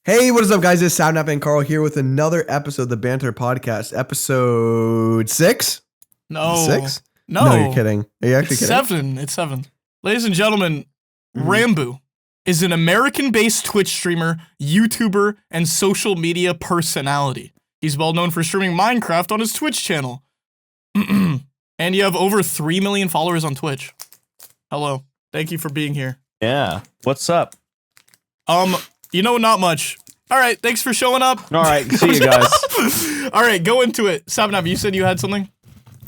Hey, what is up, guys? It's Sapnap and Karl here with another episode of the Banter Podcast, episode 6? No. 6? No. No, you're kidding. Are you actually kidding? 7. It's 7. Ladies and gentlemen, Ranboo is an American-based Twitch streamer, YouTuber, and social media personality. He's well known for streaming Minecraft on his Twitch channel. And you have over 3 million followers on Twitch. Hello. Thank you for being here. Yeah. What's up? You know, not much. All right, thanks for showing up. All right, see you guys. All right, go into it. Sapnap, you said you had something?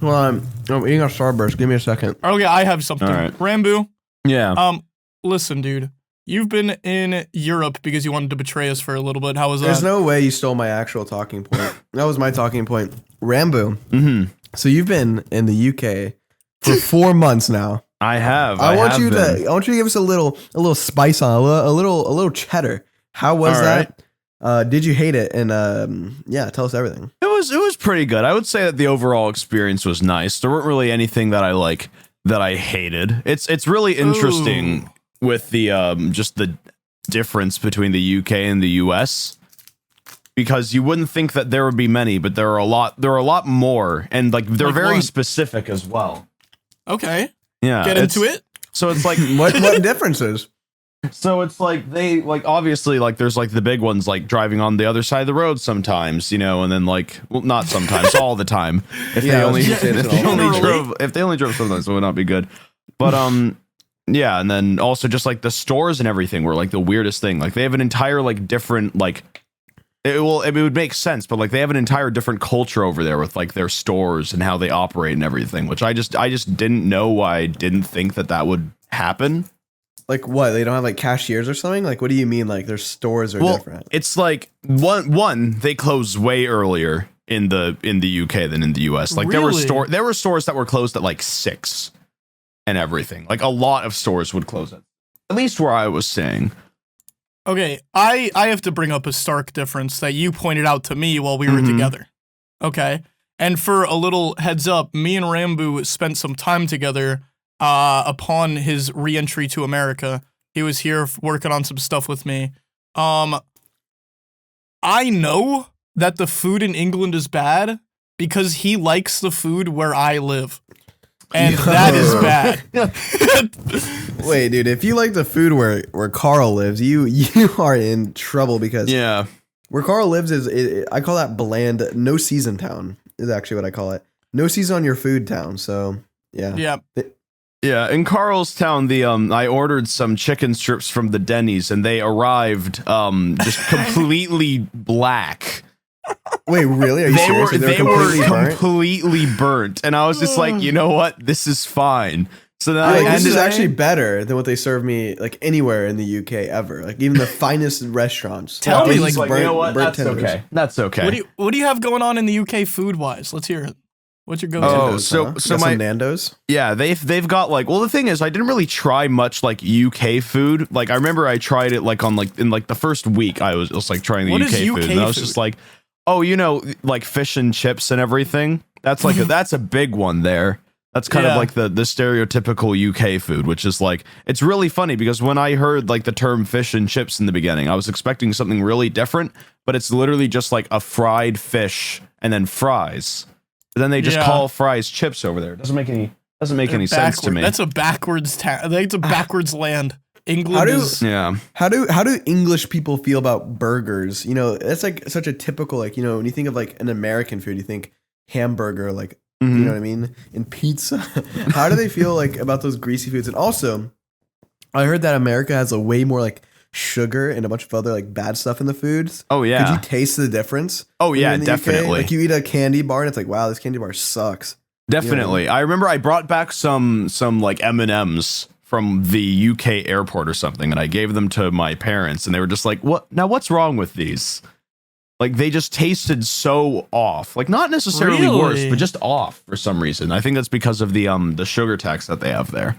Well, I'm eating a Starburst. Give me a second. Okay, I have something. All right. Ranboo. Yeah. Listen, dude. You've been in Europe because you wanted to betray us for a little bit. How was that? There's no way you stole my actual talking point. That was my talking point. Ranboo. Mm-hmm. So you've been in the UK for 4 months now. I have. I want you to give us a little spice on a little cheddar. How was All that? Did you hate it? And yeah, tell us everything. It was pretty good. I would say that the overall experience was nice. There weren't really anything that I hated. It's really interesting with the just the difference between the UK and the US. Because you wouldn't think that there would be many, but there are a lot more, and like they're very specific as well. Okay. Yeah. Get into it. So it's like what differences? So it's like they obviously there's the big ones like driving on the other side of the road sometimes, you know, and then not sometimes, all the time. If they only drove sometimes, it would not be good. But yeah, and then also just the stores and everything were the weirdest thing. Like they have an entire different it would make sense, but they have an entire different culture over there with their stores and how they operate and everything, which I just didn't know why I didn't think that would happen. Like what? They don't have cashiers or something? Like what do you mean their stores are different? It's one they close way earlier in the UK than in the US. Really? There were stores that were closed at 6 and everything. A lot of stores would close at least where I was staying. Okay, I have to bring up a stark difference that you pointed out to me while we were together. Okay? And for a little heads up, me and Ranboo spent some time together upon his re-entry to America. He was here working on some stuff with me. I know that the food in England is bad because he likes the food where I live. And that is bad. Wait, dude, if you like the food where Karl lives, you are in trouble because where Karl lives I call that bland, no season town is actually what I call it. No season on your food town. So yeah. Yeah. Yeah, in Carl's town, I ordered some chicken strips from the Denny's, and they arrived just completely black. Wait, really? Are you serious? They were completely burnt, and I was just like, you know what? This is fine. So then this is actually better than what they serve me anywhere in the UK ever. Even the finest restaurants. Tell me, you know what? That's okay. That's okay. What do you have going on in the UK food wise? Let's hear it. What's your go-to? Oh, so my Nando's. Yeah, they've got well, the thing is, I didn't really try much UK food. I remember I tried it on in the first week. I was trying the UK food, and I was just oh, you know, fish and chips and everything. That's that's a big one there. That's kind of the stereotypical UK food, which is it's really funny because when I heard the term fish and chips in the beginning, I was expecting something really different, but it's literally just a fried fish and then fries. But then they just call fries chips over there. It doesn't make any sense to me. That's a backwards it's a backwards land. England How do English people feel about burgers? You know, that's such a typical when you think of an American food, you think hamburger, you know what I mean? And pizza. How do they feel about those greasy foods? And also, I heard that America has a way more sugar and a bunch of other bad stuff in the foods. Oh yeah. Could you taste the difference? Oh yeah, definitely. You eat a candy bar and it's wow, this candy bar sucks. Definitely. You know? I remember I brought back some M&Ms from the UK airport or something, and I gave them to my parents, and they were just what? Now what's wrong with these? They just tasted so off. Not necessarily worse, but just off for some reason. I think that's because of the sugar tax that they have there.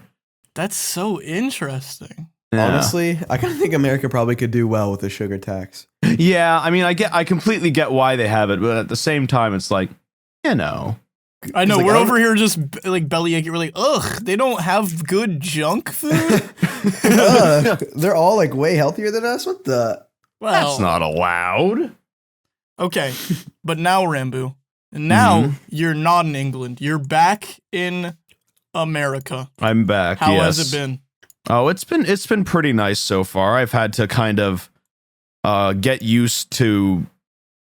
That's so interesting. Yeah. Honestly, I kind of think America probably could do well with the sugar tax. Yeah, I mean, I completely get why they have it, but at the same time, it's you know. I know, we're over here just belly aching. We're ugh, they don't have good junk food? They're all way healthier than us? What the? Well, that's not allowed. Okay, but now Ranboo, and now you're not in England. You're back in America. I'm back. How yes. has it been? Oh, it's been pretty nice so far. I've had to kind of get used to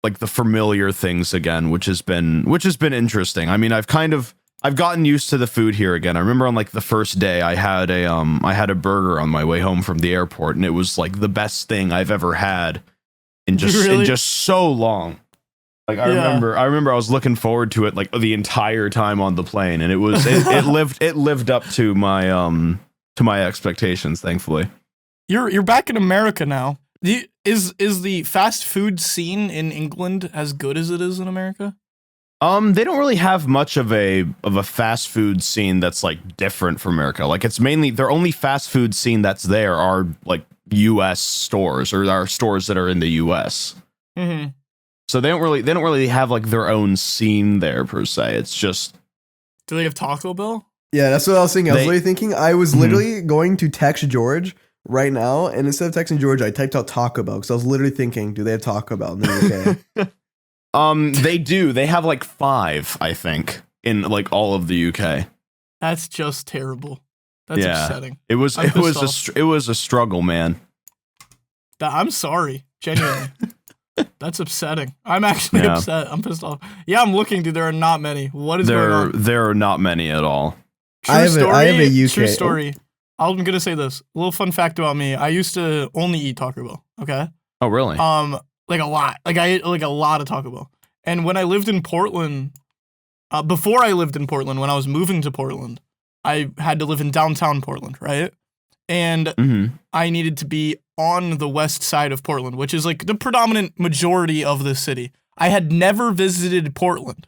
like the familiar things again, which has been interesting. I mean, I've gotten used to the food here again. I remember on like the first day I had a burger on my way home from the airport, and it was like the best thing I've ever had in just so long. Like I remember I was looking forward to it like the entire time on the plane, and it lived up to my expectations, thankfully. You're back in America now. Is the fast food scene in England as good as it is in America? They don't really have much of a fast food scene that's like different from America. Like it's mainly their only fast food scene that's there are like US stores or are stores that are in the US. Mm-hmm. So they don't really have like their own scene there per se. It's just. Do they have Taco Bell? Yeah, that's what I was thinking. I was literally thinking I was literally going to text George right now, and instead of texting George, I typed out Taco Bell because I was literally thinking, do they have Taco Bell in the UK? They do. They have like 5, I think, in like all of the UK. That's just terrible. That's upsetting. It was a struggle, man. I'm sorry, genuinely. That's upsetting. I'm actually upset. I'm pissed off. Yeah, I'm looking, dude. There are not many. What is going on? There are not many at all. I have a UK. True story. I'm gonna say this. A little fun fact about me. I used to only eat Taco Bell. Okay. Oh, really? Like a lot. Like I ate like a lot of Taco Bell. And when I lived in Portland, before I lived in Portland, when I was moving to Portland, I had to live in downtown Portland, right? And I needed to be on the west side of Portland, which is like the predominant majority of the city. I had never visited Portland.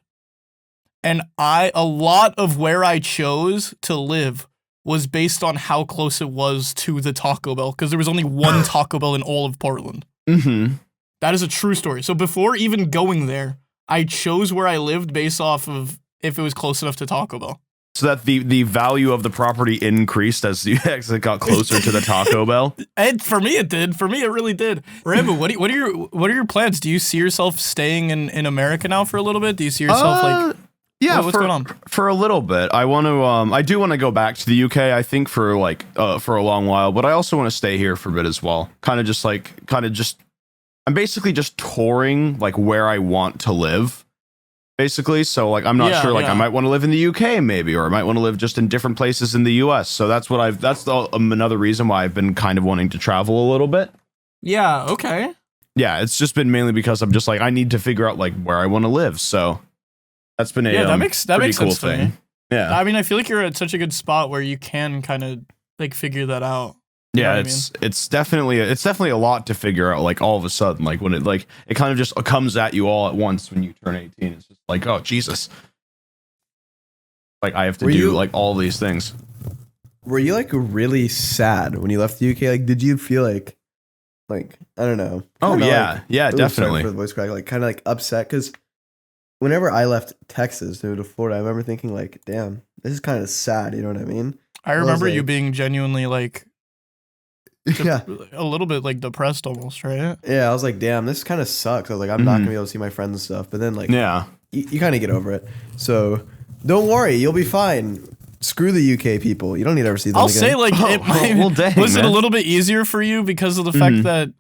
And a lot of where I chose to live was based on how close it was to the Taco Bell, because there was only one Taco Bell in all of Portland. Mm-hmm. That is a true story. So before even going there, I chose where I lived based off of if it was close enough to Taco Bell. So that the value of the property increased as you actually got closer to the Taco Bell. And for me, it did. For me, it really did. Ranboo, what are your plans? Do you see yourself staying in America now for a little bit? Do you see yourself like? Yeah, what's going on? For a little bit. I want to. I do want to go back to the UK. I think for a long while, but I also want to stay here for a bit as well. I'm basically just touring like where I want to live. Basically, so like I'm not sure. Like I might want to live in the UK maybe, or I might want to live just in different places in the US. So that's another reason why I've been kind of wanting to travel a little bit. Yeah. Okay. Yeah, it's just been mainly because I'm just like I need to figure out like where I want to live. So that's been that makes cool sense thing. To me. Yeah. I mean, I feel like you're at such a good spot where you can kind of like figure that out. Yeah, it's definitely a lot to figure out like all of a sudden, like when it kind of just comes at you all at once when you turn 18. It's just like, oh Jesus. Like I have to do like all these things. Were you like really sad when you left the UK? Like did you feel like I don't know. Oh yeah. Like, yeah, definitely. For the voice crack, like kind of like upset cuz whenever I left Texas to go to Florida, I remember thinking like, damn, this is kind of sad, you know what I mean? I remember you being genuinely like a little bit like depressed almost, right? Yeah, I was like, damn, this kind of sucks. I was like, I'm not gonna be able to see my friends and stuff. But then like, you kind of get over it. So don't worry, you'll be fine. Screw the UK people. You don't need to ever see them I'll again. say like it might, was it a little bit easier for you because of the fact that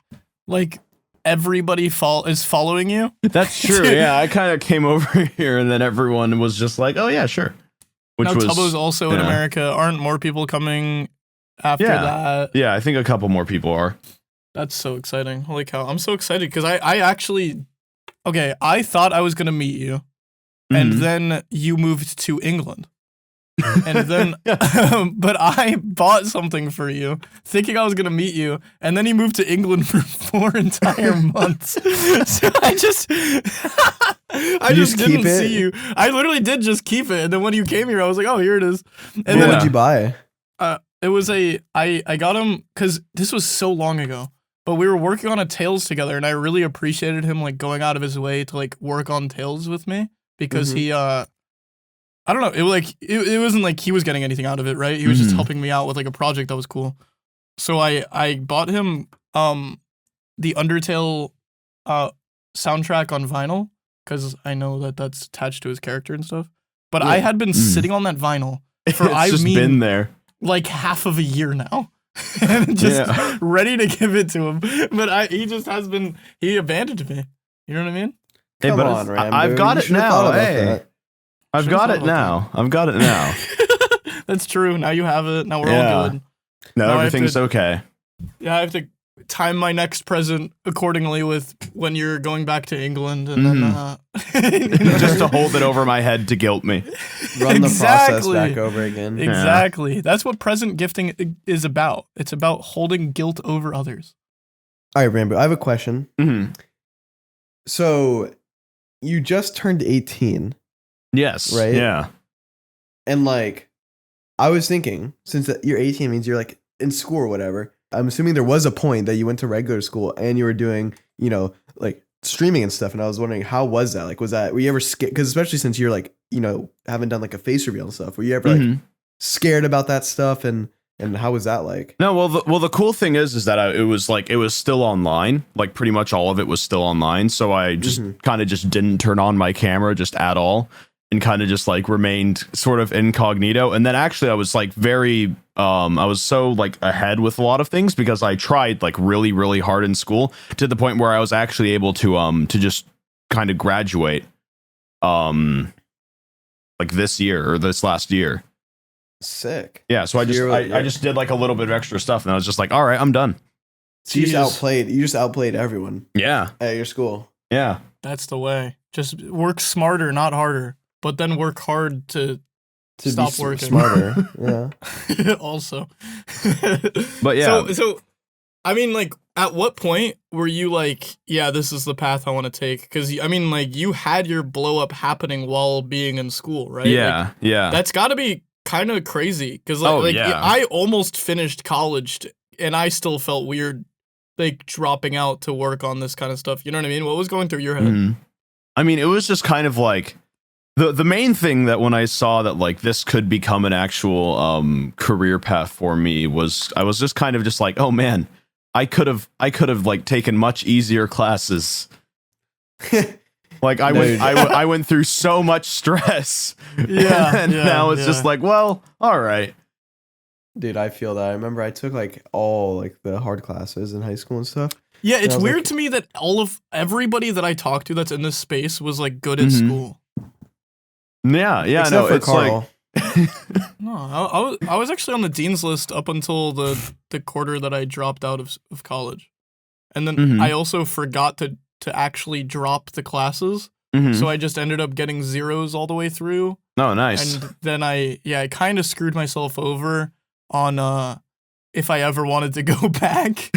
like everybody is following you? That's true. Yeah, I kind of came over here and then everyone was just like, oh yeah, sure. Which now Tubbo's also in America. Aren't more people coming after that? Yeah, I think a couple more people are. That's so exciting. Holy cow. I'm so excited because I actually, I thought I was going to meet you and then you moved to England. And then, but I bought something for you thinking I was going to meet you. And then you moved to England for 4 entire months. So I just didn't see you. I literally did just keep it. And then when you came here, I was like, oh, here it is. And what did you buy? It was I got him because this was so long ago, but we were working on a Tales together, and I really appreciated him like going out of his way to like work on Tales with me because he I don't know, it wasn't like he was getting anything out of it, right? He was just helping me out with like a project that was cool. So I bought him the Undertale soundtrack on vinyl because I know that that's attached to his character and stuff. But I had been sitting on that vinyl for been there like half of a year now. And just ready to give it to him. But he abandoned me. You know what I mean? Hey, but on, I've got it now. Hey. I've got it now. That's true. Now you have it. Now we're all good. Now everything's okay. Yeah, I have to time my next present accordingly with when you're going back to England and then just to hold it over my head to guilt me. Run the process back over again. Exactly. Yeah. That's what present gifting is about. It's about holding guilt over others. All right, Ranboo, I have a question. Mm-hmm. So you just turned 18. Yes. Right? Yeah. And like, I was thinking, since you're 18 means you're like in school or whatever, I'm assuming there was a point that you went to regular school and you were doing, you know, like streaming and stuff. And I was wondering, how was that? Like, were you ever scared? Because especially since you're like, you know, haven't done like a face reveal and stuff. Were you ever like scared about that stuff? And how was that like? No, well, the cool thing is that it was still online. Like pretty much all of it was still online. So I just kind of just didn't turn on my camera just at all. And kind of just like remained sort of incognito. And then actually I was like I was so like ahead with a lot of things because I tried like really, really hard in school to the point where I was actually able to just kind of graduate like this year or this last year. Sick. Yeah. So I just did like a little bit of extra stuff and I was just like, all right, I'm done. So you just outplayed everyone. Yeah. At your school. Yeah. That's the way. Just work smarter, not harder. But then work hard to stop be working. Smarter. Yeah. Also. But yeah. So I mean, like, at what point were you like, yeah, this is the path I want to take? Because I mean, like, you had your blow up happening while being in school, right? Yeah. Like, yeah. That's got to be kind of crazy. Because I almost finished college and I still felt weird, like dropping out to work on this kind of stuff. You know what I mean? What was going through your head? Mm-hmm. I mean, it was just kind of like. The main thing that when I saw that like this could become an actual career path for me was I was just kind of just like, oh man, I could have like taken much easier classes. Like I went through so much stress. And now it's just like, well, all right. Dude, I feel that. I remember I took like all like the hard classes in high school and stuff. Yeah, it's weird to me that everybody that I talked to that's in this space was like good at school. Yeah, except no, for it's Karl. Like no, I was actually on the dean's list up until the quarter that I dropped out of college, and then I also forgot to actually drop the classes, so I just ended up getting zeros all the way through. Oh, nice. And then I kind of screwed myself over on if I ever wanted to go back.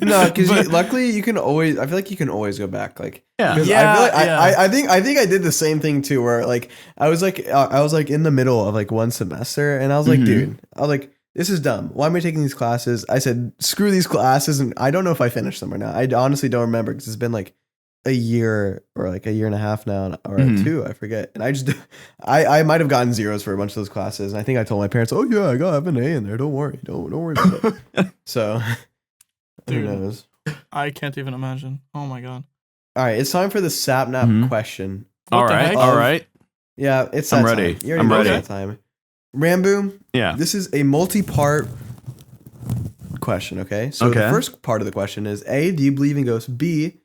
No, because luckily you can always. I feel like you can always go back. Like yeah. I feel like I think I did the same thing too. Where like I was like in the middle of like one semester, and I was like, dude, this is dumb. Why am I taking these classes? I said, screw these classes, and I don't know if I finished them or not. I honestly don't remember because it's been like a year or like a year and a half now, or 2, I forget. And I might have gotten zeros for a bunch of those classes, and I think I told my parents, oh yeah, I have an A in there. Don't worry about it. So, dude, who knows? I can't even imagine. Oh my god. All right, it's time for the Sapnap question. All right. Yeah, it's I'm that ready. Time. You already know that time. Ranboo. Yeah. This is a multi-part question. Okay. So the first part of the question is: A, do you believe in ghosts? B,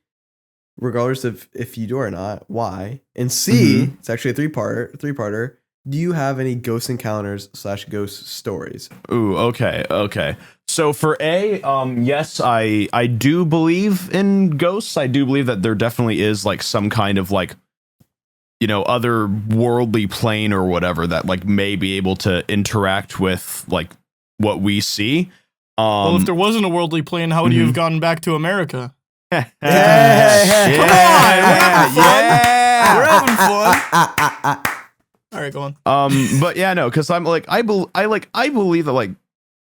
regardless of if you do or not, why? And C, it's actually a three-parter. Do you have any ghost encounters / ghost stories? Ooh, okay. So for A, yes, I do believe in ghosts. I do believe that there definitely is like some kind of like, you know, other worldly plane or whatever that like may be able to interact with like what we see. Well, if there wasn't a worldly plane, how would you have gotten back to America? Yeah. Come on, we're having fun. All right, go on. But yeah, no, because I'm like I believe that like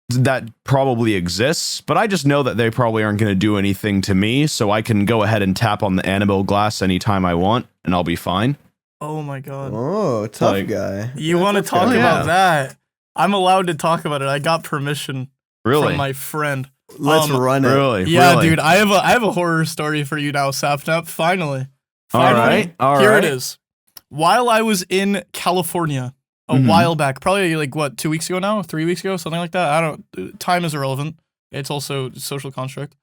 that probably exists, but I just know that they probably aren't going to do anything to me, so I can go ahead and tap on the Annabelle glass anytime I want, and I'll be fine. Oh my god. Oh, tough guy. You want to talk about that? I'm allowed to talk about it. I got permission from my friend. Let's run it. Really? Yeah, really? dude. I have a horror story for you now, Sapnap. Finally. All right. Here it is. While I was in California a while back, probably like what, 2 weeks ago now, 3 weeks ago, something like that. Time is irrelevant. It's also social construct.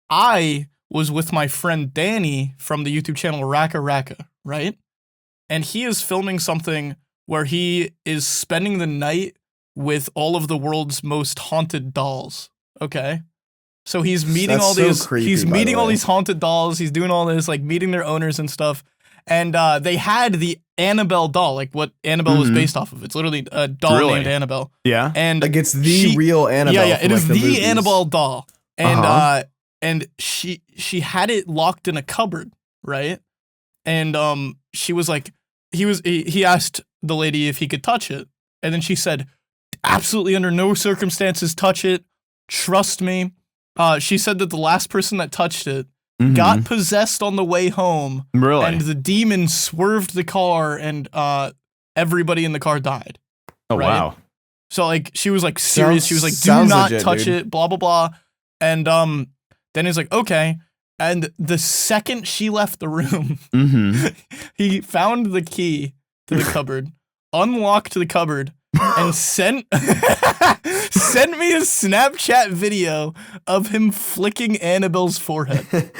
I was with my friend Danny from the YouTube channel Raka Raka, right? And he is filming something where he is spending the night with all of the world's most haunted dolls. Okay. So he's meeting all these haunted dolls. He's doing all this, like meeting their owners and stuff. And they had the Annabelle doll, like what Annabelle was based off of. It's literally a doll named Annabelle. Yeah. And like it's the real Annabelle. Yeah, it is the Annabelle doll. And and she had it locked in a cupboard, right? And she was like, he asked the lady if he could touch it. And then she said, absolutely under no circumstances touch it. Trust me. She said that the last person that touched it got possessed on the way home. Really? And the demon swerved the car and everybody in the car died. Oh, right? wow. So like she was like serious. She was like, do not touch it, blah, blah, blah. And then he's like, okay. And the second she left the room, he found the key to the cupboard, unlocked the cupboard, and sent me a Snapchat video of him flicking Annabelle's forehead. Could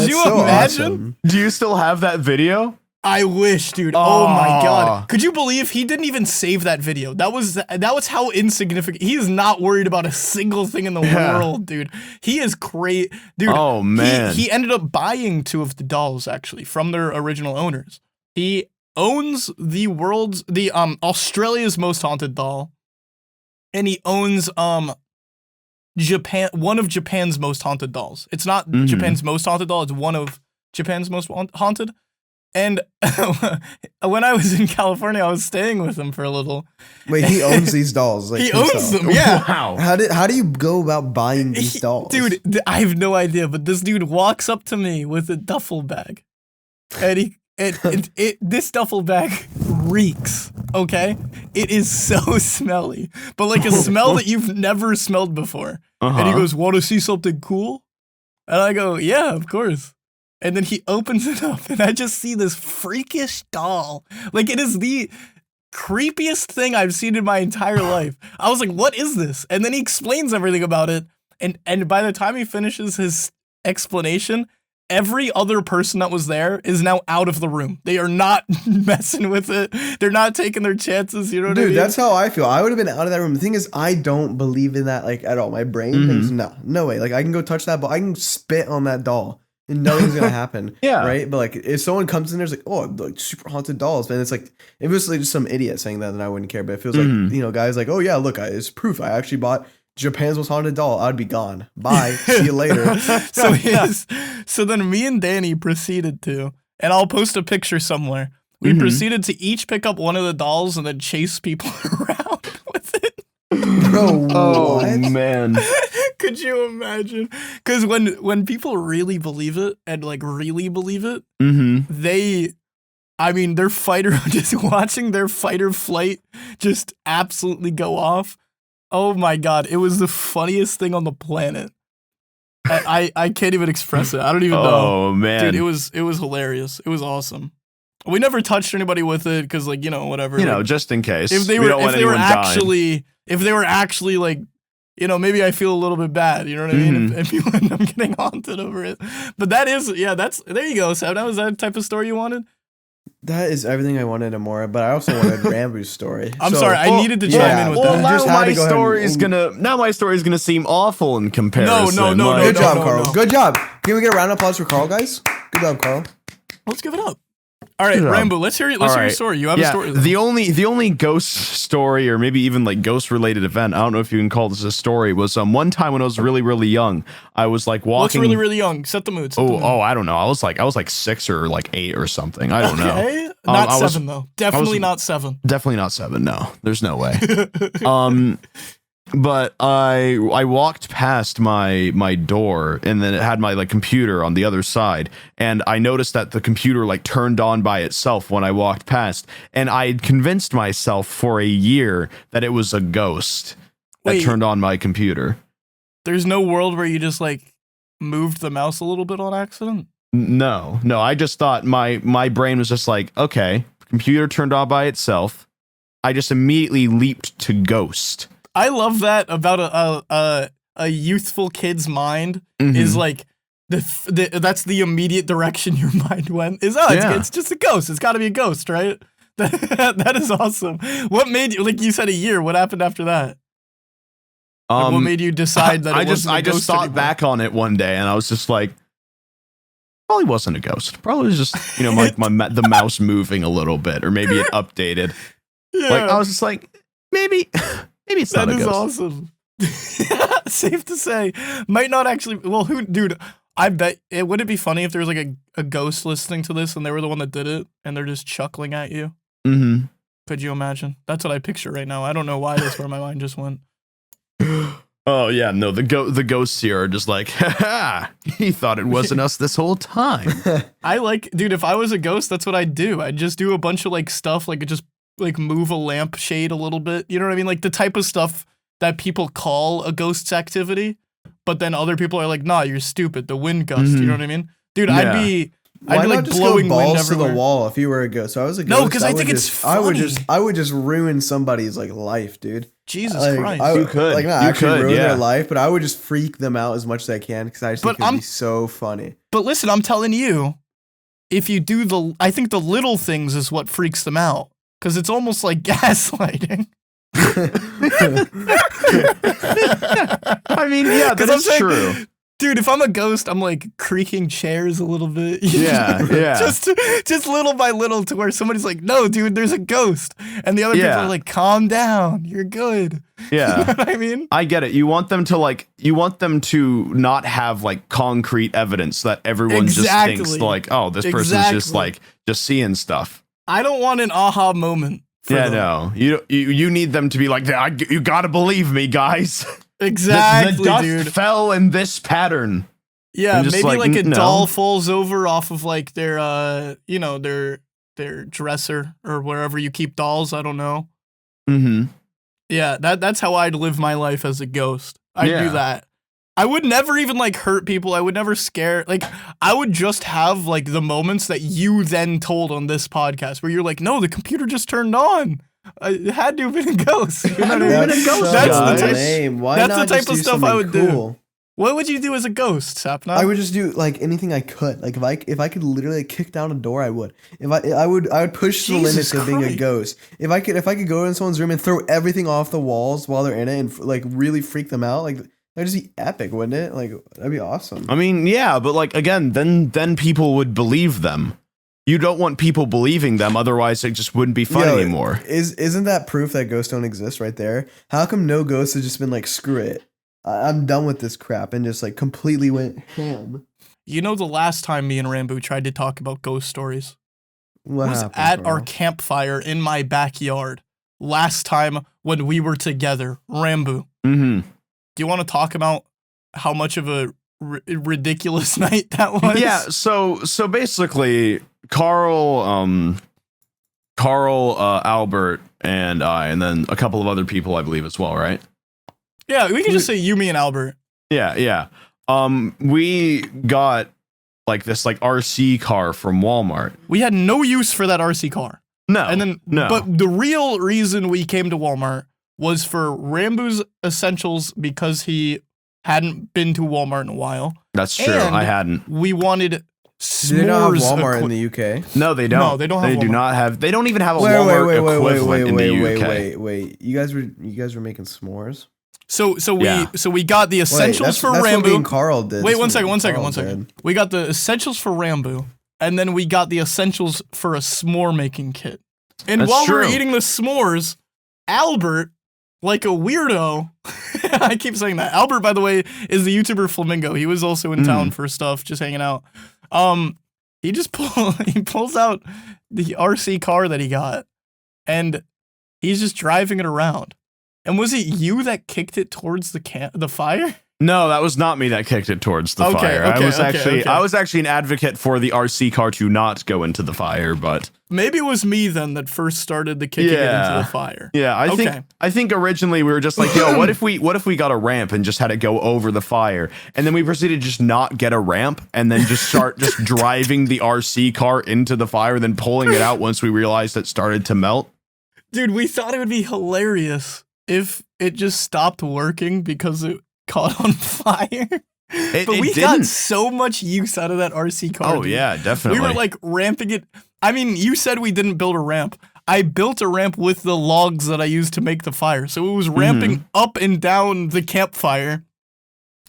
you imagine? Awesome. Do you still have that video? I wish, dude. Oh my god. Could you believe he didn't even save that video? That was how insignificant. He is not worried about a single thing in the world, dude. He is great. Dude, oh man. He ended up buying 2 of the dolls actually from their original owners. He owns Australia's most haunted doll. And he owns one of Japan's most haunted dolls. It's not Japan's most haunted doll, it's one of Japan's most haunted. And when I was in California, I was staying with him for a little. Wait, he owns these dolls? Like he owns them, yeah. Wow. How do you go about buying these dolls? Dude, I have no idea, but this dude walks up to me with a duffel bag. And this duffel bag reeks, okay? It is so smelly, but like a smell that you've never smelled before. And he goes, want to see something cool? And I go, yeah, of course. And then he opens it up, and I just see this freakish doll. Like, it is the creepiest thing I've seen in my entire life. I was like, what is this? And then he explains everything about it. And by the time he finishes his explanation, every other person that was there is now out of the room. They are not messing with it. They're not taking their chances. You know what I mean? Dude, that's how I feel. I would have been out of that room. The thing is, I don't believe in that like at all. My brain thinks, no way. Like I can go touch that, but I can spit on that doll. And nothing's gonna happen. Yeah. Right? But like if someone comes in there's like, oh, like super haunted dolls, man. It's like if it was like just some idiot saying that, then I wouldn't care. But it feels like, you know, guys like, oh yeah, look, it's proof. I actually bought Japan's most haunted doll. I'd be gone. Bye. See you later. So then me and Danny proceeded to, and I'll post a picture somewhere. We proceeded to each pick up one of the dolls and then chase people around with it. Bro, oh man. Could you imagine? Because when people really believe it and like really believe it, they're just watching their fight or flight just absolutely go off. Oh my god, it was the funniest thing on the planet. I can't even express it. I don't even know. Oh man, dude, it was hilarious. It was awesome. We never touched anybody with it because, like, you know, whatever. You like, know, just in case. If they were actually like, you know, maybe I feel a little bit bad. You know what I mean? If you end up getting haunted over it. But there you go, Sam. Was that the type of story you wanted? That is everything I wanted and more, but I also wanted Ranboo's story. I'm sorry, I needed to chime in with that. Now my story is gonna seem awful in comparison. No. Good job, Carl. No. Good job. Can we get a round of applause for Carl, guys? Good job, Carl. Let's give it up. All right, Ranboo, let's hear your story. You have a story. The only ghost story, or maybe even like ghost related event, I don't know if you can call this a story, was one time when I was really, really young. I was like walking. What's really, really young? Set the mood. I don't know. I was like 6 or like 8 or something. I don't know. Not 7 though. Definitely not 7. Definitely not 7. No, there's no way. But I walked past my door, and then it had my like computer on the other side, and I noticed that the computer like turned on by itself when I walked past, and I had convinced myself for a year that it was a ghost. that turned on my computer. There's no world where you just like moved the mouse a little bit on accident? No. I just thought my brain was just like, okay, computer turned on by itself. I just immediately leaped to ghost. I love that about a youthful kid's mind is like that's the immediate direction your mind went. It's just a ghost. It's got to be a ghost, right? That is awesome. What made you, like you said, a year? What happened after that? Like what made you decide that? I just thought anymore? Back on it one day, and I was just like, probably wasn't a ghost. Probably was just like the mouse moving a little bit, or maybe it updated. Yeah. Like I was just like, maybe it's not a ghost. That is awesome. Safe to say, might not actually. Well, dude? I bet it wouldn't it be funny if there was like a ghost listening to this and they were the one that did it and they're just chuckling at you. Mm-hmm. Could you imagine? That's what I picture right now. I don't know why that's where my mind just went. Oh yeah, no, the ghosts here are just like, ha, he thought it wasn't us this whole time. Dude, if I was a ghost, that's what I'd do. I'd just do a bunch of like stuff, like just like move a lampshade a little bit. You know what I mean? Like the type of stuff that people call a ghost's activity, but then other people are like, nah, you're stupid. The wind gust. You know what I mean? Dude, yeah. I'd be like blowing wind everywhere. To the wall if you were a ghost. So I was a ghost. No, because I think it's funny. I would just ruin somebody's like life, dude. Jesus Christ. You could. Like not actually ruin their life, but I would just freak them out as much as I can because I just think it would be so funny. But listen, I'm telling you, if you do I think the little things is what freaks them out because it's almost like gaslighting. I mean, yeah, that's true. Dude, if I'm a ghost, I'm like creaking chairs a little bit. Yeah. Just little by little to where somebody's like, no, dude, there's a ghost. And the other people are like, calm down. You're good. Yeah. You know what I mean? I get it. You want them to not have like concrete evidence that everyone just thinks like, oh, this person's just like just seeing stuff. I don't want an aha moment. Yeah, no. You need them to be like, you gotta believe me, guys. Exactly, the dust dude. fell in this pattern. Yeah, maybe like a doll falls over off of like their their dresser or wherever you keep dolls. I don't know. Mm-hmm. Yeah, that's how I'd live my life as a ghost. I'd do that. I would never even like hurt people. I would never scare. Like I would just have like the moments that you then told on this podcast where you're like, no, the computer just turned on. It had to have been a ghost. You know what I mean? That's the type of stuff I would do. What would you do as a ghost, Sapnap? I would just do like anything I could. Like if I could literally kick down a door, I would. I would push the limits of being a ghost. If I could go in someone's room and throw everything off the walls while they're in it and like really freak them out, like that'd just be epic, wouldn't it? Like that'd be awesome. I mean, yeah, but like again, then people would believe them. You don't want people believing them, otherwise it just wouldn't be fun anymore. Isn't that proof that ghosts don't exist right there? How come no ghost has just been like, screw it, I'm done with this crap, and just like completely went ham? You know, the last time me and Ranboo tried to talk about ghost stories was at our campfire in my backyard. Last time when we were together, Ranboo. Mm-hmm. Do you want to talk about how much of a ridiculous night that was? Yeah, so basically Karl, Albert, and I, and then a couple of other people, I believe, as well, right? Yeah, we can just say you, me, and Albert. Yeah. We got like this like RC car from Walmart. We had no use for that RC car. No. But the real reason we came to Walmart was for Ranboo's essentials because he hadn't been to Walmart in a while. That's true. I hadn't. We wanted s'mores. Do they not have Walmart in the UK? No, they don't. No, they don't have Walmart. Do not have. They don't even have a Walmart equivalent in the UK. Wait. You guys were making s'mores? So we got the essentials for Ranboo. That's what Karl did. Wait, one second. We got the essentials for Ranboo, and then we got the essentials for a s'more making kit. And while we were eating the s'mores, Albert, like a weirdo, I keep saying that. Albert, by the way, is the YouTuber Flamingo. He was also in town for stuff, just hanging out. He just pulls out the RC car that he got, and he's just driving it around. And was it you that kicked it towards the fire? No, that was not me that kicked it towards the fire. I was actually an advocate for the RC car to not go into the fire, but maybe it was me then that first started the kicking it into the fire. Yeah, I think originally we were just like, yo, what if we got a ramp and just had it go over the fire, and then we proceeded to just not get a ramp and then just start just driving the RC car into the fire, then pulling it out once we realized it started to melt. Dude, we thought it would be hilarious if it just stopped working because it caught on fire. But we got so much use out of that RC car. Oh, yeah, definitely. We were like ramping it. I mean, you said we didn't build a ramp. I built a ramp with the logs that I used to make the fire. So it was ramping up and down the campfire,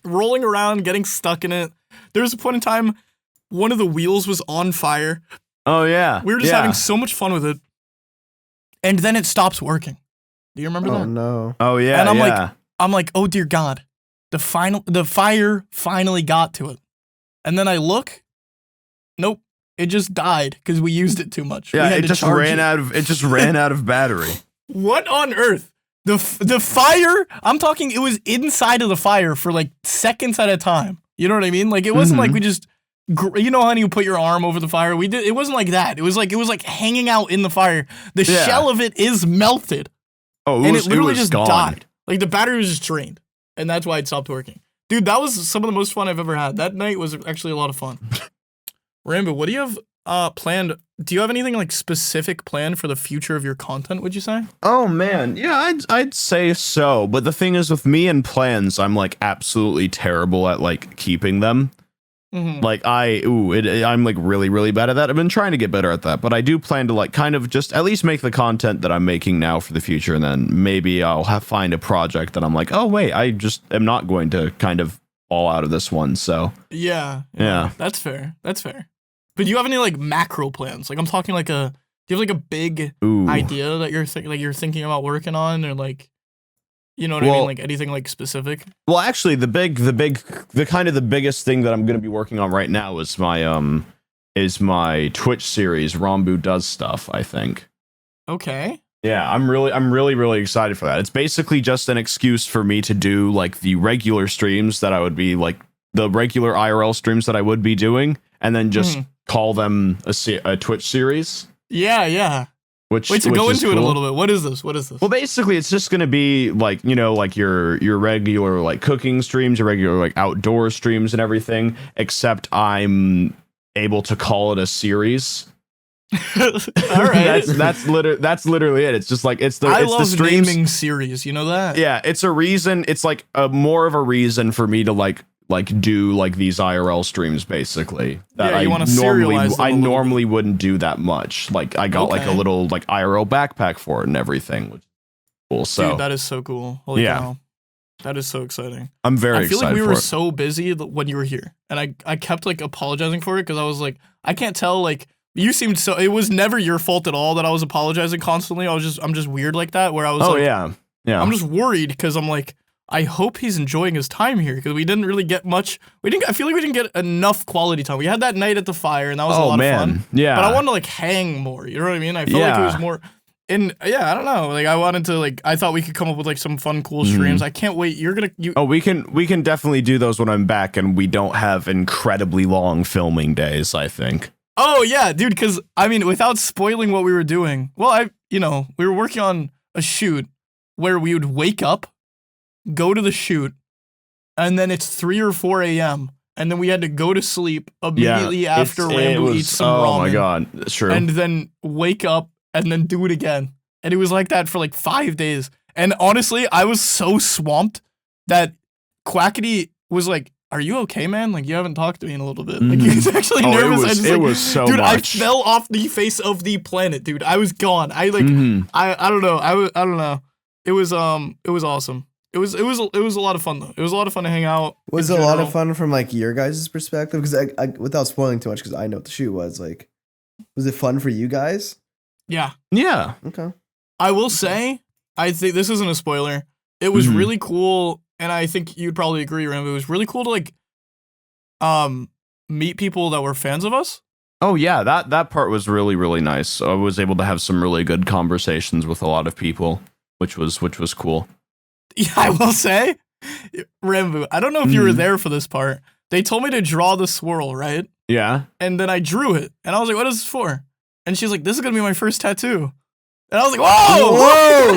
rolling around, getting stuck in it. There was a point in time, one of the wheels was on fire. Oh, yeah. We were just having so much fun with it. And then it stops working. Do you remember that? Oh, no. Oh, yeah, and I'm like, oh, dear God. The fire finally got to it. And then I look. Nope. It just died because we used it too much. Yeah, it just ran out of battery. What on earth? The fire, I'm talking, it was inside of the fire for like seconds at a time. You know what I mean? Like it wasn't like we just, you know how you put your arm over the fire? It wasn't like that. It was like hanging out in the fire. The shell of it is melted. Oh, it literally just gone. died. Like the battery was just drained. And that's why it stopped working. Dude, that was some of the most fun I've ever had. That night was actually a lot of fun. Ranboo, what do you have planned? Do you have anything like specific planned for the future of your content, would you say? Oh man, yeah, I'd say so. But the thing is with me and plans, I'm like absolutely terrible at like keeping them. Like I'm like really, really bad at that. I've been trying to get better at that, but I do plan to like kind of just at least make the content that I'm making now for the future, and then maybe I'll find a project that I'm like, oh wait, I just am not going to kind of fall out of this one. So yeah, that's fair. That's fair. But do you have any like macro plans? Like I'm talking like do you have like a big idea that you're thinking about working on, or like, you know what I mean? Like anything like specific? Well, actually, the biggest thing that I'm going to be working on right now is my Twitch series, Ranboo Does Stuff, I think. Okay. Yeah, I'm really excited for that. It's basically just an excuse for me to do like the regular streams that I would be like the regular IRL streams that I would be doing, and then just call them a Twitch series. Yeah. Wait, so go into it a little bit. What is this? Well, basically, it's just going to be like, you know, like your regular like cooking streams, your regular like outdoor streams and everything, except I'm able to call it a series. All right. that's literally it. It's just like it's I the love streams. Naming series, you know that? Yeah, it's a reason. It's like more of a reason for me to like do like these IRL streams basically that I normally wouldn't do that much. Like I got like a little like IRL backpack for it and everything, which is cool. So dude, that is so cool. Holy cow. That is so exciting. I'm very excited. I feel like we were so busy when you were here, and I kept like apologizing for it because I was like, I can't tell, like you seemed so, it was never your fault at all that I was apologizing constantly. I'm just weird like that, where I was yeah. I'm just worried because I'm like, I hope he's enjoying his time here, because we didn't really get much. I feel like we didn't get enough quality time. We had that night at the fire, and that was a lot of fun. Yeah. But I wanted to like hang more. You know what I mean? I felt like it was more. And yeah, I don't know. Like I wanted to like, I thought we could come up with like some fun, cool streams. I can't wait. We can definitely do those when I'm back, and we don't have incredibly long filming days, I think. Oh yeah, dude. Because I mean, without spoiling what we were doing, well, we were working on a shoot where we would wake up, go to the shoot, and then it's 3 or 4 a.m. and then we had to go to sleep immediately after Ranboo eats some ramen. Oh my god, that's true. And then wake up and then do it again. And it was like that for like 5 days. And honestly, I was so swamped that Quackity was like, "Are you okay, man? Like you haven't talked to me in a little bit." Like he was actually nervous. It was so dude, much. I fell off the face of the planet, dude. I was gone. I don't know. I don't know. It was awesome. It was a lot of fun though. It was a lot of fun to hang out. Was it a lot of fun from like your guys' perspective? Because I without spoiling too much, because I know what the shoot was like. Was it fun for you guys? Yeah. Yeah. Okay. I will say, I think this isn't a spoiler. It was really cool, and I think you'd probably agree, Ranboo. It was really cool to like, meet people that were fans of us. Oh yeah, that part was really, really nice. I was able to have some really good conversations with a lot of people, which was cool. Yeah, I will say, Ranboo, I don't know if you were there for this part. They told me to draw the swirl, right? Yeah. And then I drew it. And I was like, what is this for? And she's like, this is going to be my first tattoo. And I was like, whoa!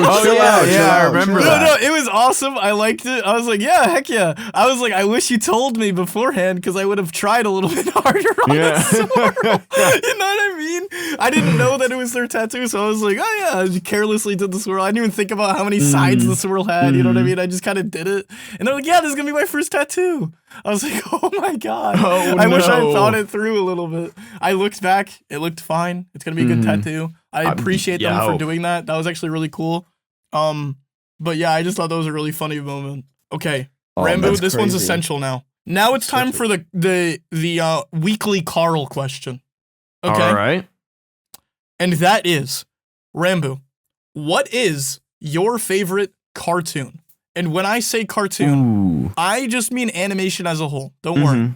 Oh, yeah, I remember that. No, it was awesome. I liked it. I was like, yeah, heck yeah. I was like, I wish you told me beforehand because I would have tried a little bit harder on the swirl. You know what I mean? I didn't know that it was their tattoo, so I was like, oh yeah, I carelessly did the swirl. I didn't even think about how many sides the swirl had, you know what I mean? I just kind of did it. And they're like, yeah, this is going to be my first tattoo. I was like, oh my God. I wish I had thought it through a little bit. I looked back. It looked fine. It's going to be a good tattoo. I appreciate them for doing that. That was actually really cool. But yeah, I just thought that was a really funny moment. Okay, Ranboo, this one's essential now. Now it's time for the weekly Karl question. Okay. All right. And that is, Ranboo, what is your favorite cartoon? And when I say cartoon, I just mean animation as a whole. Don't worry.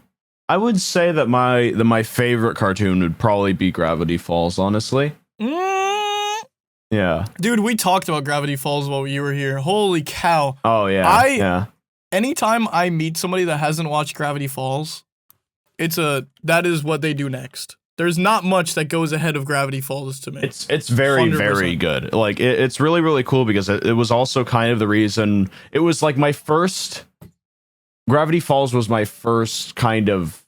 I would say that my favorite cartoon would probably be Gravity Falls, honestly. Yeah. Dude, we talked about Gravity Falls while you were here. Holy cow. Oh, yeah. Anytime I meet somebody that hasn't watched Gravity Falls, that is what they do next. There's not much that goes ahead of Gravity Falls to me. It's very, 100%. Very good. Like, it's really, really cool because it was also kind of the reason, it was like Gravity Falls was my first kind of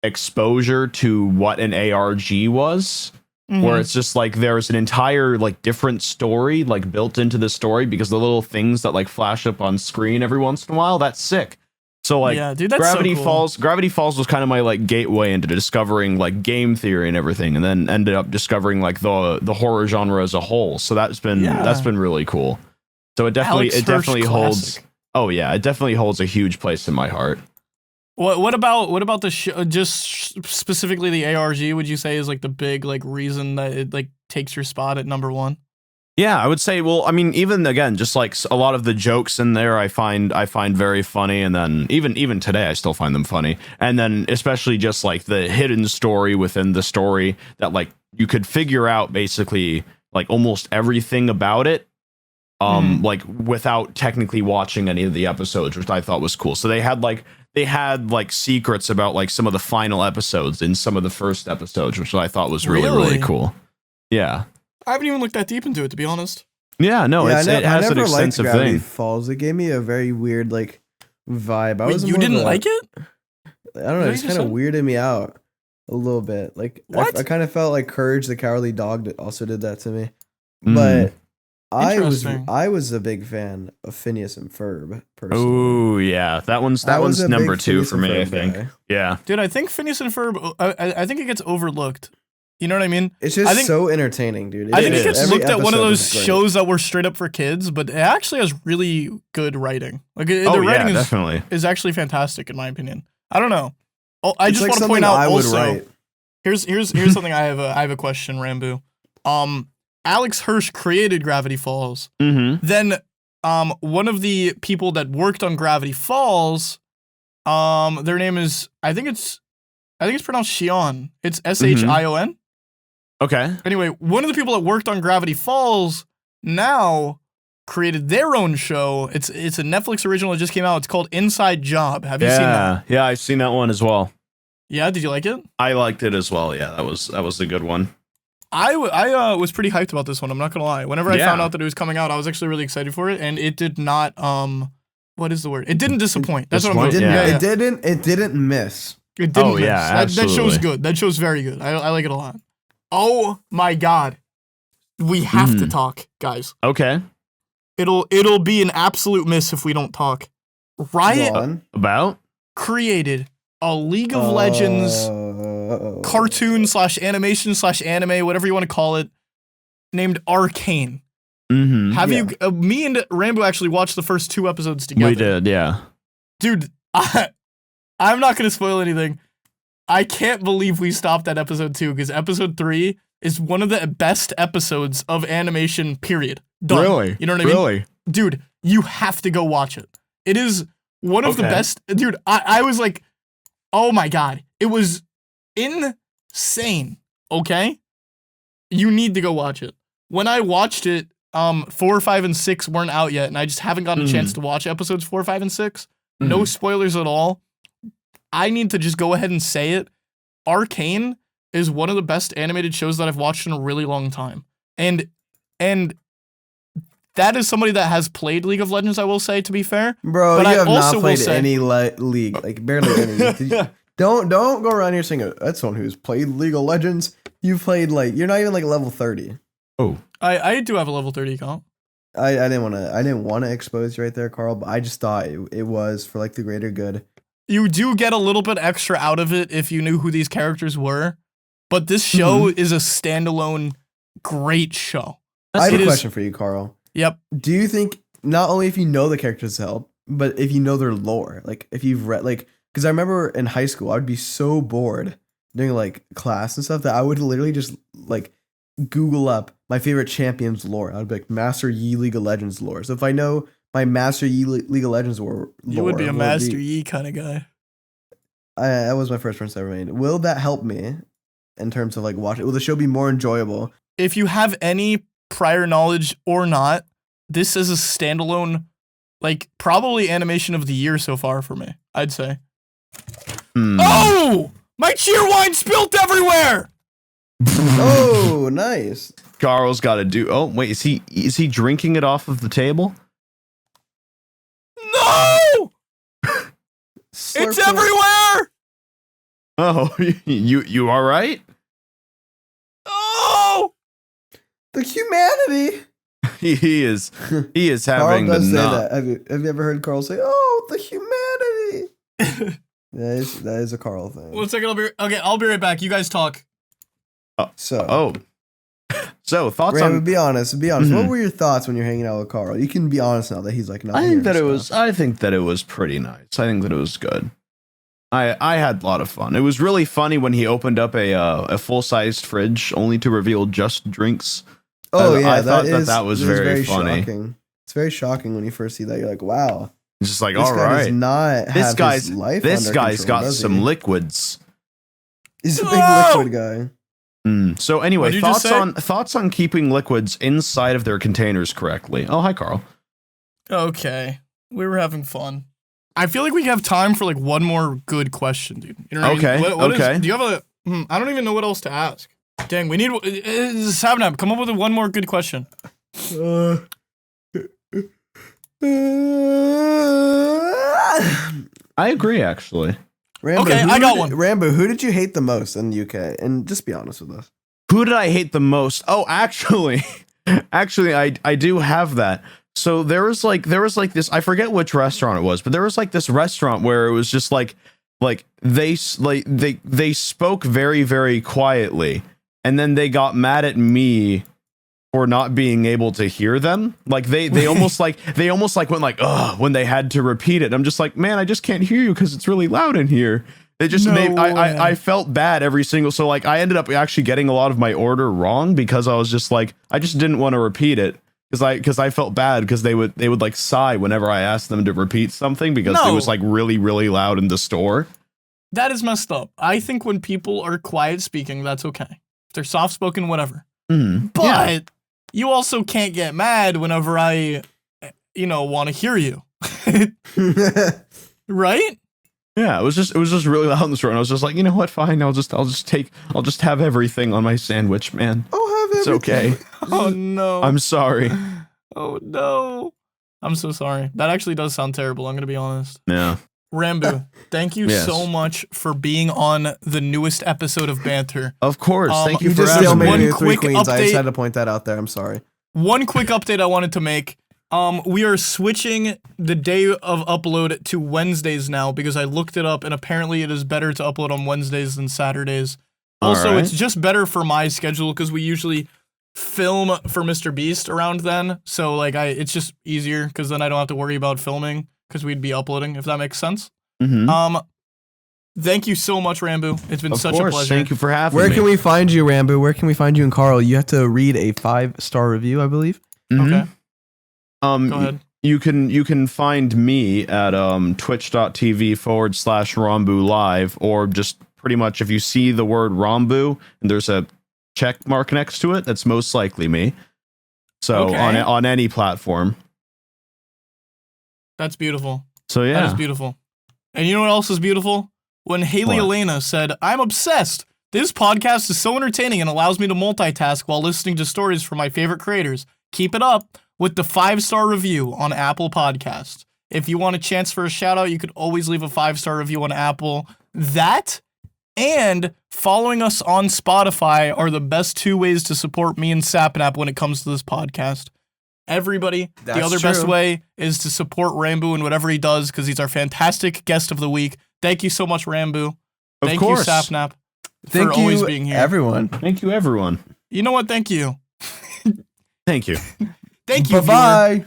exposure to what an ARG was. Where it's just like there's an entire like different story like built into the story because the little things that like flash up on screen every once in a while, that's sick. So like dude, that's Gravity so cool. Gravity Falls was kind of my like gateway into discovering like game theory and everything, and then ended up discovering like the horror genre as a whole. So that's been really cool. So it definitely holds. Oh yeah, it definitely holds a huge place in my heart. What about the show? Just specifically the ARG, would you say is like the big like reason that it like takes your spot at number one? Yeah, I would say. Well, I mean, even again, just like a lot of the jokes in there, I find very funny, and then even today, I still find them funny. And then especially just like the hidden story within the story that like you could figure out basically like almost everything about it. Like without technically watching any of the episodes, which I thought was cool. So they had like secrets about like some of the final episodes in some of the first episodes, which I thought was really cool. Yeah. I haven't even looked that deep into it, to be honest. Yeah, no, it has an extensive thing. Falls. It gave me a very weird like vibe. Wait, you didn't like it? I don't know. It just kind of weirded me out a little bit. Like I kind of felt like Courage the Cowardly Dog also did that to me. But I was a big fan of Phineas and Ferb. Personally. Oh yeah, that one's number 2 for me. I think. Guy. Yeah, dude, I think Phineas and Ferb. I think it gets overlooked. You know what I mean? It's just so entertaining, dude. I think it gets looked at one of those shows that were straight up for kids, but it actually has really good writing. Like the writing is actually fantastic in my opinion. I don't know. I just want to point out also. Here's something I have a question, Ranboo. Alex Hirsch created Gravity Falls. Then one of the people that worked on Gravity Falls, their name is I think it's pronounced Shion. It's Shion. Okay. Anyway, one of the people that worked on Gravity Falls now created their own show. It's a Netflix original that just came out. It's called Inside Job. Have you seen that? Yeah, I've seen that one as well. Yeah, did you like it? I liked it as well. Yeah, that was a good one. I was pretty hyped about this one. I'm not gonna lie. Whenever I found out that it was coming out, I was actually really excited for it, and it did not. What is the word? It didn't disappoint. That's what I'm going. It didn't miss. It didn't miss. Yeah, that show's good. That show's very good. I like it a lot. Oh my God, we have to talk, guys. Okay. It'll be an absolute miss if we don't talk. Riot about created a League of Legends cartoon / animation / anime, whatever you want to call it, named Arcane. Have you? Me and Ranboo actually watched the first 2 episodes together. We did, yeah. Dude, I'm not going to spoil anything. I can't believe we stopped at episode 2 because episode 3 is one of the best episodes of animation, period. Done. Really? You know what I mean? Really? Dude, you have to go watch it. It is one of the best. Dude, I was like, oh my God. It was insane. Okay? You need to go watch it. When I watched it, 4, 5, and 6 weren't out yet, and I just haven't gotten a chance to watch episodes 4, 5, and 6. No spoilers at all. I need to just go ahead and say it. Arcane is one of the best animated shows that I've watched in a really long time. And that is somebody that has played League of Legends, I will say, to be fair. Bro, but you I have also not played will say, any league, like barely any. Don't go around here saying that's someone who's played League of Legends. You've played you're not even like level 30. Oh, I do have a level 30 account. I didn't want to expose you right there, Karl, but I just thought it was for like the greater good. You do get a little bit extra out of it if you knew who these characters were, but this show is a standalone great show. I have a question for you, Karl. Yep. Do you think not only if you know the characters help, but if you know their lore, like if you've read, like, because I remember in high school I would be so bored doing like class and stuff that I would literally just like Google up my favorite champions lore. I'd be like Master Yi League of Legends lore. So if I know my Master Yi League of Legends lore, you would be a Master Yi kind of guy. That was my first friend I ever made. Will that help me in terms of like watching? Will the show be more enjoyable? If you have any prior knowledge or not, this is a standalone, like probably animation of the year so far for me, I'd say. Oh! My cheer wine spilt everywhere! Oh, nice. Karl's got to do. Oh, wait, is he drinking it off of the table? No! It's everywhere! Oh, you all right? Oh! The humanity. He is having Karl the does say nut. that. Have you ever heard Karl say, "Oh, the humanity"? that is a Karl thing. 1 second, I'll be right back. You guys talk. So thoughts Ranboo, on? be honest. What were your thoughts when you're hanging out with Karl? You can be honest now that he's like not. I here think that and it stuff. was. I think that it was pretty nice. I think that it was good. I had a lot of fun. It was really funny when he opened up a full-sized fridge only to reveal just drinks. Oh yeah, I thought that was very funny. Shocking. It's very shocking when you first see that. You're like, wow. It's just like, This all guy right, does not this have guy's his life this under guy's control, got does some he? liquids. He's a big liquid guy. So anyway, What'd you just say? thoughts on keeping liquids inside of their containers correctly. Oh, hi, Karl. Okay. We were having fun. I feel like we have time for like one more good question, dude. You know what I mean? Okay. Do you have a... I don't even know what else to ask. Dang, we need... Sapnap, come up with one more good question. I agree, actually. Ranboo, Okay, I got one. Ranboo, who did you hate the most in the UK? And just be honest with us. Who did I hate the most? Oh, actually, I do have that. So there was like this, I forget which restaurant it was, but there was like this restaurant where it was just like they spoke very, very quietly, and then they got mad at me for not being able to hear them. Like they almost like went like, ugh, when they had to repeat it. I'm just like, man, I just can't hear you because it's really loud in here. It just made I felt bad every single, so like I ended up actually getting a lot of my order wrong because I was just like, I just didn't want to repeat it because I felt bad because they would like sigh whenever I asked them to repeat something because it was like really, really loud in the store. That is messed up. I think when people are quiet speaking, that's okay. If they're soft spoken, whatever. But you also can't get mad whenever I, want to hear you. Right? Yeah, it was just really loud in the store, and I was just like, you know what, fine, I'll just have everything on my sandwich, man. I'll have everything. It's okay. Oh no. I'm sorry. Oh no. I'm so sorry. That actually does sound terrible, I'm gonna be honest. Yeah. Ranboo, thank you so much for being on the newest episode of Banter. Of course. Thank you You for just having me. still made One Three quick Queens. I just update. had to point that out there. I'm sorry. One quick update I wanted to make. We are switching the day of upload to Wednesdays now because I looked it up and apparently it is better to upload on Wednesdays than Saturdays. Also, All right. it's just better for my schedule because we usually film for Mr. Beast around then. So like it's just easier because then I don't have to worry about filming because we'd be uploading, if that makes sense. Thank you so much, Ranboo. It's been such a pleasure. Thank you for having Where me. can we find you, Ranboo? Where can we find you and Karl? You have to read a 5-star review, I believe. Okay. Go ahead. You can find me at twitch.tv/Ranboo live, or just pretty much if you see the word Ranboo and there's a check mark next to it, that's most likely me. So on any platform. That's beautiful. So yeah. That is beautiful. And you know what else is beautiful? When Haley Elena said, "I'm obsessed. This podcast is so entertaining and allows me to multitask while listening to stories from my favorite creators. Keep it up," with the 5-star review on Apple Podcasts. If you want a chance for a shout out, you could always leave a 5-star review on Apple. That and following us on Spotify are the best 2 ways to support me and Sapnap when it comes to this podcast. Everybody, the other best way is to support Ranboo and whatever he does, because he's our fantastic guest of the week. Thank you so much, Ranboo. Thank you, Sapnap, for always being here. Everyone. Thank you, everyone. You know what? Thank you. Thank you. Thank you. Bye-bye.